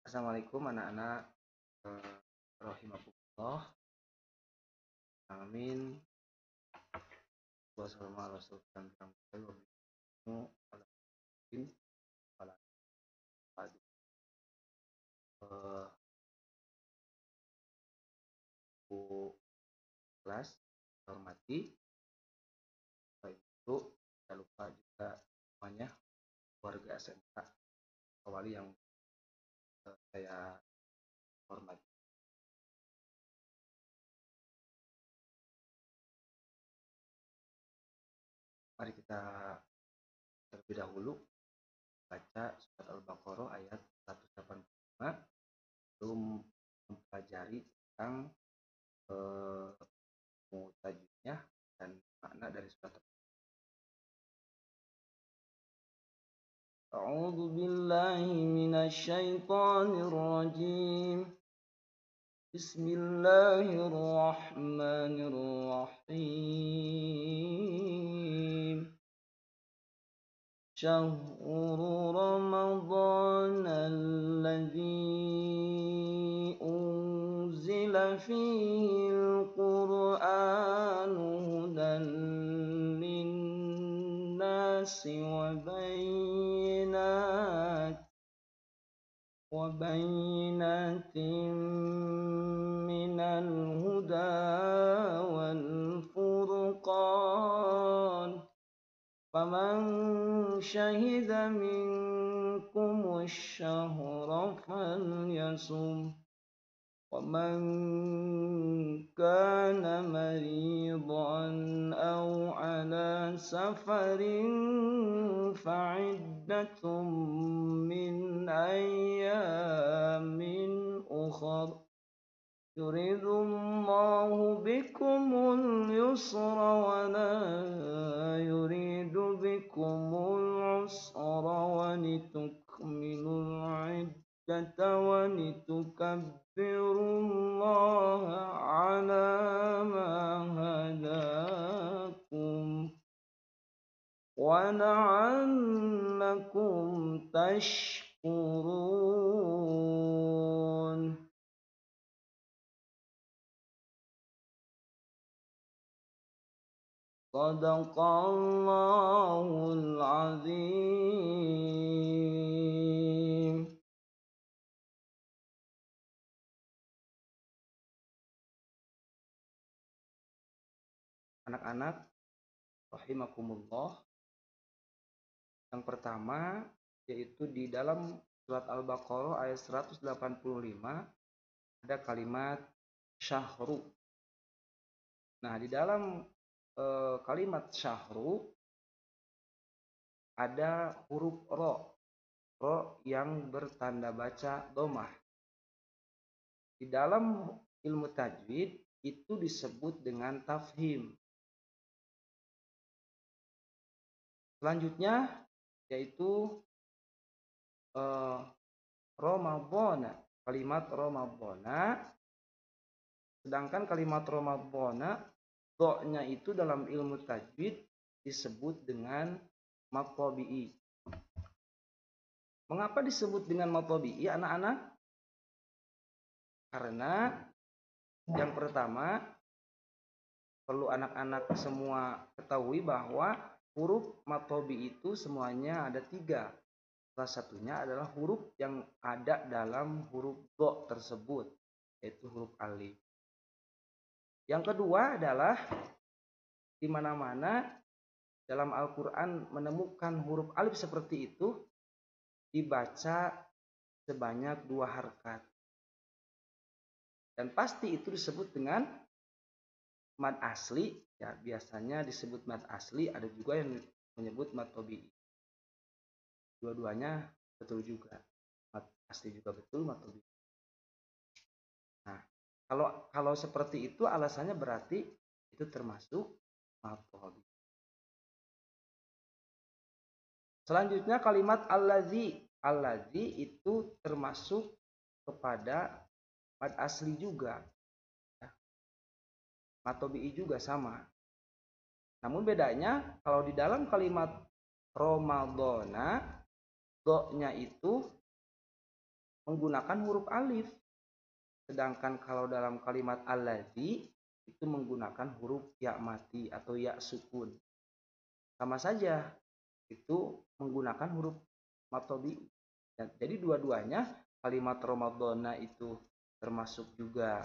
Assalamualaikum anak-anak, rahimakumullah. Amin. Wassalamualaikum warahmatullahi wabarakatuh. Bu kelas hormati, itu tidak lupa juga semuanya warga SMK Awali yang saya hormati. Mari kita terlebih dahulu baca surat Al-Baqarah ayat 185 belum mempelajari tentang tajwidnya dan makna dari surat. A'udzu billahi minasy syaithanir rajim. Bismillahirrahmanirrahim. Syahrul Ramadan alladzi unzila fihi al-Qur'an hudan lin-nasi وبينات من الهدى والفرقان فمن شهد منكم الشهر فليصم ومن كان مريضا أو على سفر فعدة من أيام أخر يريد الله بكم اليسر ولا يريد بكم العسر ولتكملوا العدة ولتكبروا الله على ما هداكم ولعلكم تشكرون. Shadaqallahul azim. Anak-anak rahimakumullah, yang pertama yaitu di dalam surat Al-Baqarah ayat 185 ada kalimat syahru. Nah, di dalam kalimat syahru ada huruf ro yang bertanda baca domah. Di dalam ilmu tajwid itu disebut dengan tafhim. Selanjutnya yaitu Ramadhana, kalimat Ramadhana. Sedangkan kalimat Ramadhana do-nya itu dalam ilmu tajwid disebut dengan mad tabi'i. Mengapa disebut dengan mad tabi'i, anak-anak? Karena yang pertama perlu anak-anak semua ketahui bahwa huruf mad tabi'i itu semuanya ada 3. Salah satunya adalah huruf yang ada dalam huruf do tersebut, yaitu huruf alif. Yang kedua adalah di mana-mana dalam Al-Quran menemukan huruf alif seperti itu dibaca sebanyak 2 harkat. Dan pasti itu disebut dengan mad asli. Ya, biasanya disebut mad asli, ada juga yang menyebut mad tabi'i. Dua-duanya betul juga. Mad asli juga betul, mad tabi'i. Nah, kalau seperti itu alasannya berarti itu termasuk mad tabi'i. Selanjutnya kalimat allazi. Allazi itu termasuk kepada mad asli juga. Mad tabi'i juga sama. Namun bedanya kalau di dalam kalimat Ramadhana do-nya itu menggunakan huruf alif. Sedangkan kalau dalam kalimat alladzi itu menggunakan huruf ya mati atau ya sukun. Sama saja, itu menggunakan huruf matobi. Jadi dua-duanya kalimat Ramadhana itu termasuk juga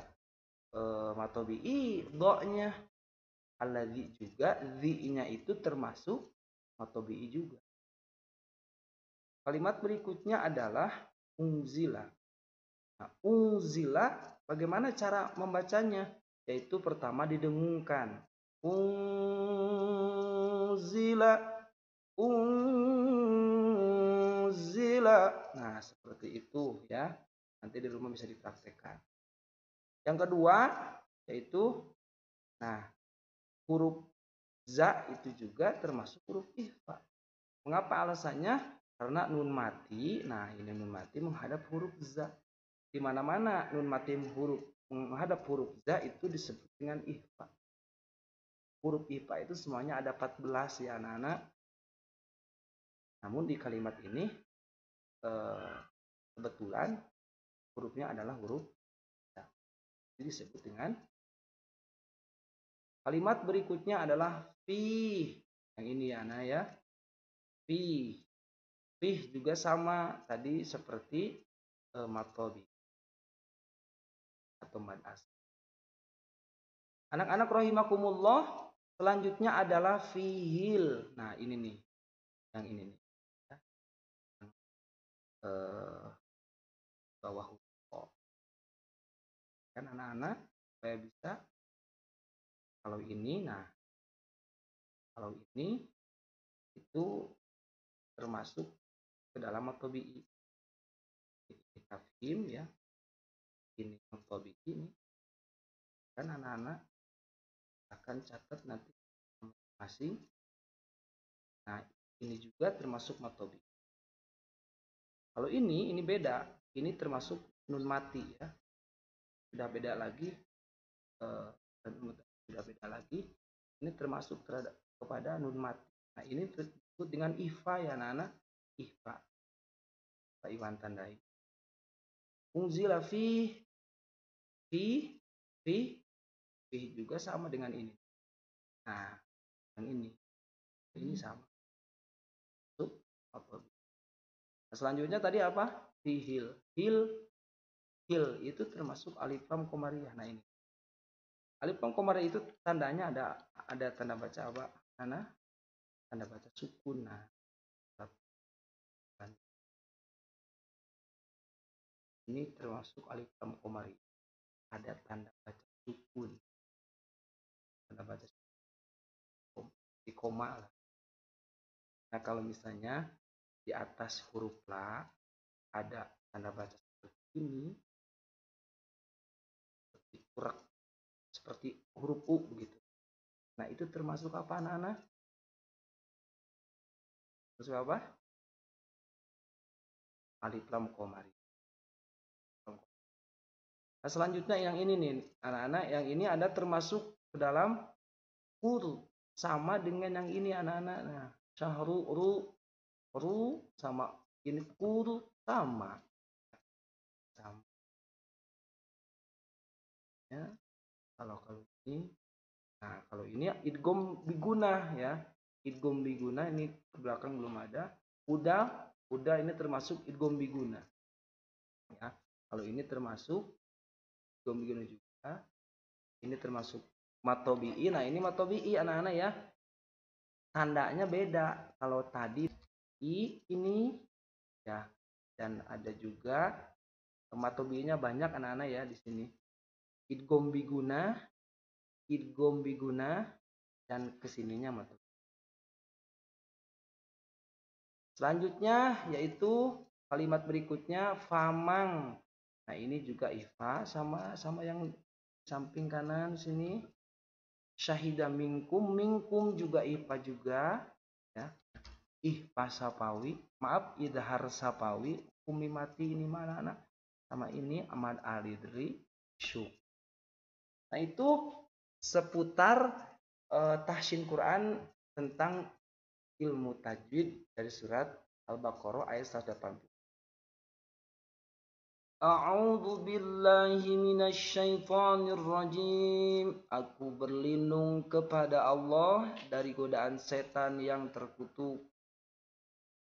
matobi do-nya, alladzi juga zi-nya itu termasuk matobi juga. Kalimat berikutnya adalah unzila. Nah, unzila bagaimana cara membacanya? Yaitu pertama didengungkan. Unzila, unzila. Nah, seperti itu ya. Nanti di rumah bisa dipraktekkan. Yang kedua yaitu huruf za itu juga termasuk huruf ikhfa. Mengapa alasannya? Karena nun mati. Nah, ini nun mati menghadap huruf za. Di mana-mana nun mati menghadap huruf za itu disebut dengan ikhfa. Huruf ikhfa itu semuanya ada 14 ya anak-anak. Namun di kalimat ini kebetulan hurufnya adalah huruf za. Jadi disebut dengan kalimat berikutnya adalah fi. Yang ini ya anak ya. Fi. Fi juga sama tadi seperti matobi atau mad asli. Anak-anak rahimakumullah, selanjutnya adalah fihil. Nah, ini nih. Yang ini nih. Bawah huruf. Kan anak-anak supaya bisa kalau ini, nah kalau ini itu termasuk ke dalam matobi. Ini tafhim ya. Ini matobi ini. Kan anak-anak akan catat nanti masing. Nah, ini juga termasuk matobi. Kalau ini beda. Ini termasuk nun mati ya. Sudah beda lagi. Sudah beda lagi. Ini termasuk kepada nun mati. Nah, ini disebut dengan ifa ya anak-anak. Ifa. Pak Iwan tandai. Unzila fi juga sama dengan ini. Nah, yang ini sama. Nah, selanjutnya tadi apa? Fihil. Hil itu termasuk alif lam komariah. Nah, ini. Alif lam komariah itu tandanya ada tanda baca apa? Tanda baca sukun. Nah, ini termasuk alif lam komariah. Ada tanda baca sukun. Tanda baca di koma lah. Nah, kalau misalnya di atas huruf la ada tanda baca seperti ini, seperti huruf u begitu. Nah, itu termasuk apa anak-anak? Termasuk apa? Alif lam komari. Nah, selanjutnya yang ini nih anak-anak, yang ini ada termasuk ke dalam huruf sama dengan yang ini anak-anak. Nah, syahru ru sama ini kuru sama. Ya. Kalau ini, nah kalau ini idgham biguna ya. Idgham biguna ini ke belakang belum ada. Udah ini termasuk idgham biguna. Ya. Kalau ini termasuk idgham biguna juga. Ini termasuk matobi'i. Nah, ini matobi'i anak-anak ya. Tandanya beda. Kalau tadi ini ya, dan ada juga matobi'inya banyak anak-anak ya di sini. Idgham biguna dan kesininya matobi. Selanjutnya yaitu kalimat berikutnya famang. Nah, ini juga ifa sama yang samping kanan sini. Syahida minkum juga ifa juga ya. Ifa sapawi, maaf idhar sapawi, umi mati ini mana anak? Sama ini Ahmad Alidri syuk. Nah, itu seputar tahsin Quran tentang ilmu tajwid dari surat Al-Baqarah ayat 180. A'udzu billahi minasyaitonir rajim. Aku berlindung kepada Allah dari godaan setan yang terkutuk.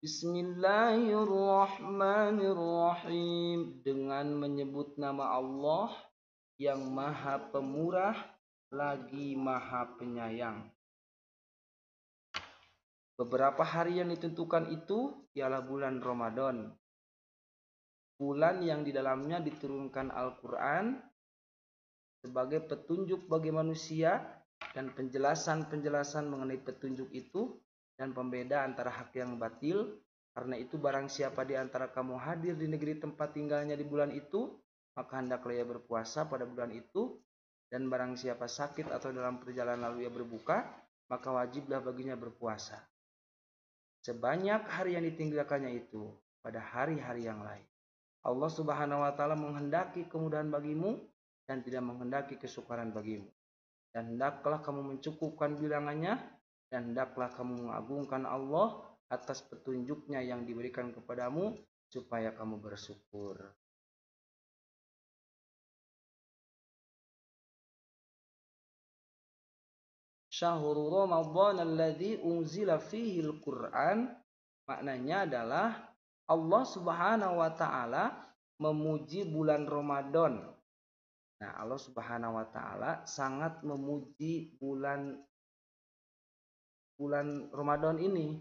Bismillahirrahmanirrahim. Dengan menyebut nama Allah yang Maha Pemurah lagi Maha Penyayang. Beberapa hari yang ditentukan itu ialah bulan Ramadan. Bulan yang di dalamnya diturunkan Al-Quran sebagai petunjuk bagi manusia dan penjelasan-penjelasan mengenai petunjuk itu dan pembeda antara hak yang batil. Karena itu barang siapa di antara kamu hadir di negeri tempat tinggalnya di bulan itu, maka hendaklah ia berpuasa pada bulan itu. Dan barang siapa sakit atau dalam perjalanan lalu ia berbuka, maka wajiblah baginya berpuasa sebanyak hari yang ditinggalkannya itu pada hari-hari yang lain. Allah Subhanahu wa taala menghendaki kemudahan bagimu dan tidak menghendaki kesukaran bagimu. Dan hendaklah kamu mencukupkan bilangannya dan hendaklah kamu mengagungkan Allah atas petunjuknya yang diberikan kepadamu supaya kamu bersyukur. Syahrul Ramadan alladzi unzila fihi al-Qur'an, maknanya adalah Allah Subhanahu wa taala memuji bulan Ramadan. Nah, Allah Subhanahu wa taala sangat memuji bulan Ramadan ini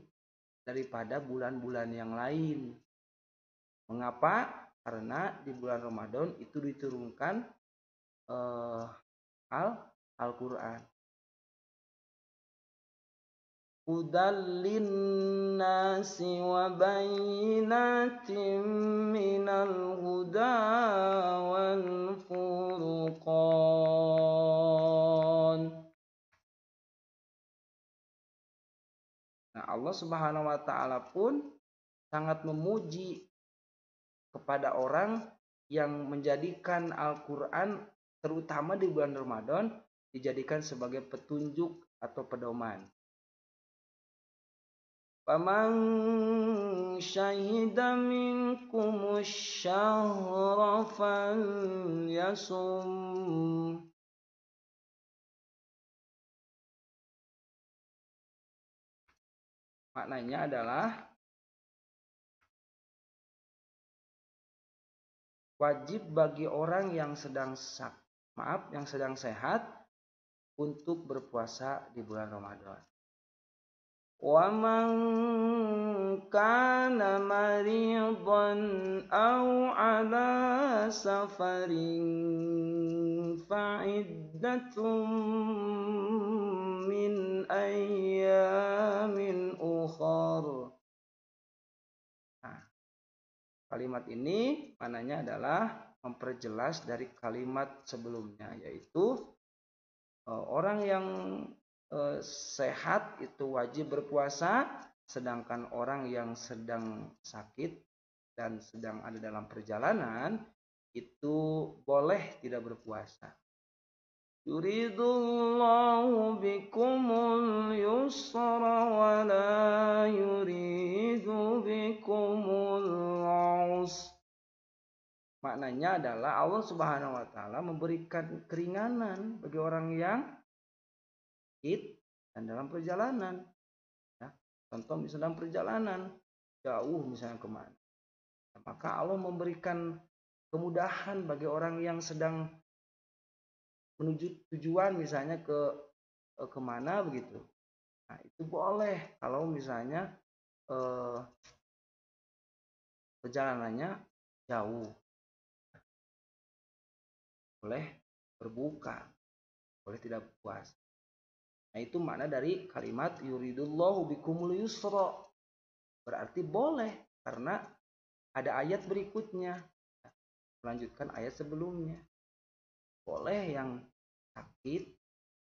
daripada bulan-bulan yang lain. Mengapa? Karena di bulan Ramadan itu diturunkan Al-Qur'an. Hudal linnasi wa bayyinatin minal huda wal furqan. Nah, Allah Subhanahu wa taala pun sangat memuji kepada orang yang menjadikan Al-Qur'an terutama di bulan Ramadan dijadikan sebagai petunjuk atau pedoman. Faman syahida minkumus syahra falyasum. Maknanya adalah wajib bagi orang yang sedang sehat untuk berpuasa di bulan Ramadan. Wa man kana maridan aw ala safarin fa'iddatum min ayyamin ukhar. Nah, kalimat ini maknanya adalah memperjelas dari kalimat sebelumnya, yaitu orang yang sehat itu wajib berpuasa, sedangkan orang yang sedang sakit dan sedang ada dalam perjalanan itu boleh tidak berpuasa. Yuridullahu bikumul yusra wa la yuridu bikumul usra. Maknanya adalah Allah Subhanahu wa taala memberikan keringanan bagi orang yang dan dalam perjalanan, ya, contoh misalnya dalam perjalanan jauh misalnya kemana, maka Allah memberikan kemudahan bagi orang yang sedang menuju tujuan misalnya kemana begitu. Nah, itu boleh kalau misalnya perjalanannya jauh, boleh berbuka, boleh tidak puasa. Nah, itu makna dari kalimat yuridullahu bikumul yusra. Berarti boleh karena ada ayat berikutnya. Melanjutkan ayat sebelumnya. Boleh yang sakit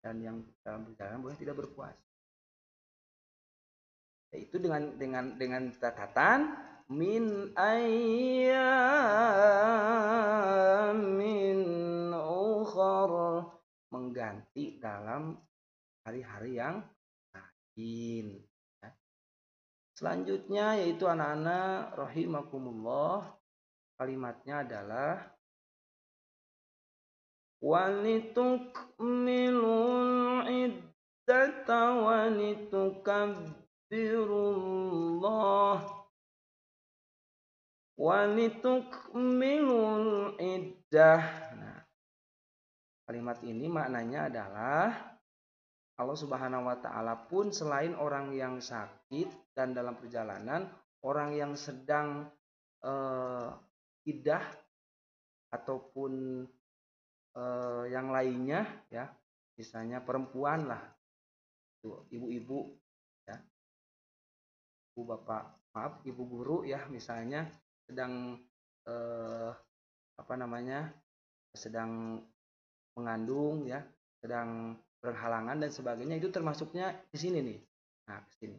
dan yang dalam perjalanan boleh tidak berpuasa. Yaitu dengan catatan min ayyamin ukhar, mengganti dalam hari-hari yang lain. Selanjutnya yaitu anak-anak rahimakumullah, kalimatnya adalah walitukmilul iddata walitukmilul iddah. Nah, kalimat ini maknanya adalah Allah Subhanahu wa taala pun selain orang yang sakit dan dalam perjalanan, orang yang sedang iddah ataupun yang lainnya ya, misalnya perempuan lah, ibu-ibu ya, ibu bapak, maaf ibu guru ya, misalnya sedang sedang mengandung ya, sedang berhalangan dan sebagainya, itu termasuknya di sini nih. Nah, ke sini.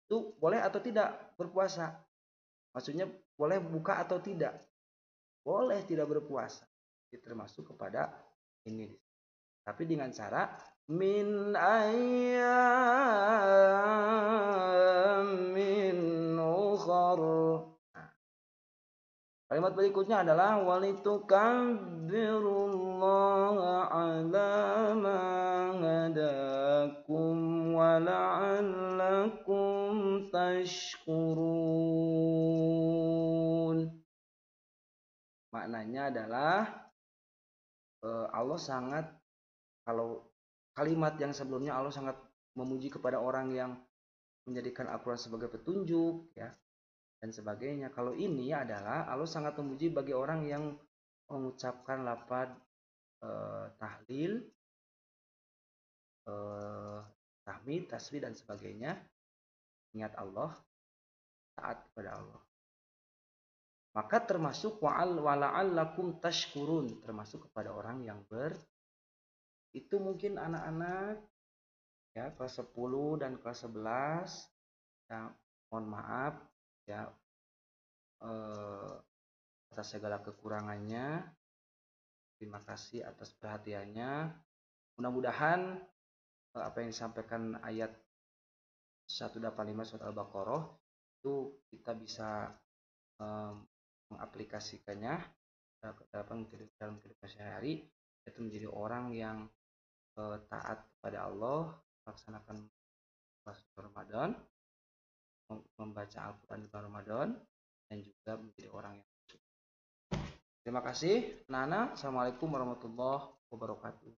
Itu boleh atau tidak berpuasa? Maksudnya boleh buka atau tidak? Boleh tidak berpuasa. Itu termasuk kepada ini. Tapi dengan cara min ayyamin ukhar. Nah, kalimat berikutnya adalah walitukabbirullaha ala ma hadakum wa la'allakum tashkurun. Maknanya adalah Allah sangat, kalau kalimat yang sebelumnya Allah sangat memuji kepada orang yang menjadikan Al-Quran sebagai petunjuk ya dan sebagainya. Kalau ini adalah Allah sangat memuji bagi orang yang mengucapkan lafaz tahlil, tahmid, tasbih dan sebagainya, ingat Allah, taat kepada Allah. Maka termasuk wala'allakum tashkurun, termasuk kepada orang yang itu mungkin anak-anak ya kelas 10 dan kelas 11 ya, mohon maaf ya atas segala kekurangannya. Terima kasih atas perhatiannya. Mudah-mudahan apa yang disampaikan ayat 185 surat Al-Baqarah itu kita bisa mengaplikasikannya dalam kehidupan sehari-hari, yaitu menjadi orang yang taat kepada Allah, melaksanakan puasa Ramadan, membaca Al-Quran di bulan Ramadan, dan juga menjadi orang yang bersyukur. Terima kasih, Nana. Assalamualaikum warahmatullahi wabarakatuh.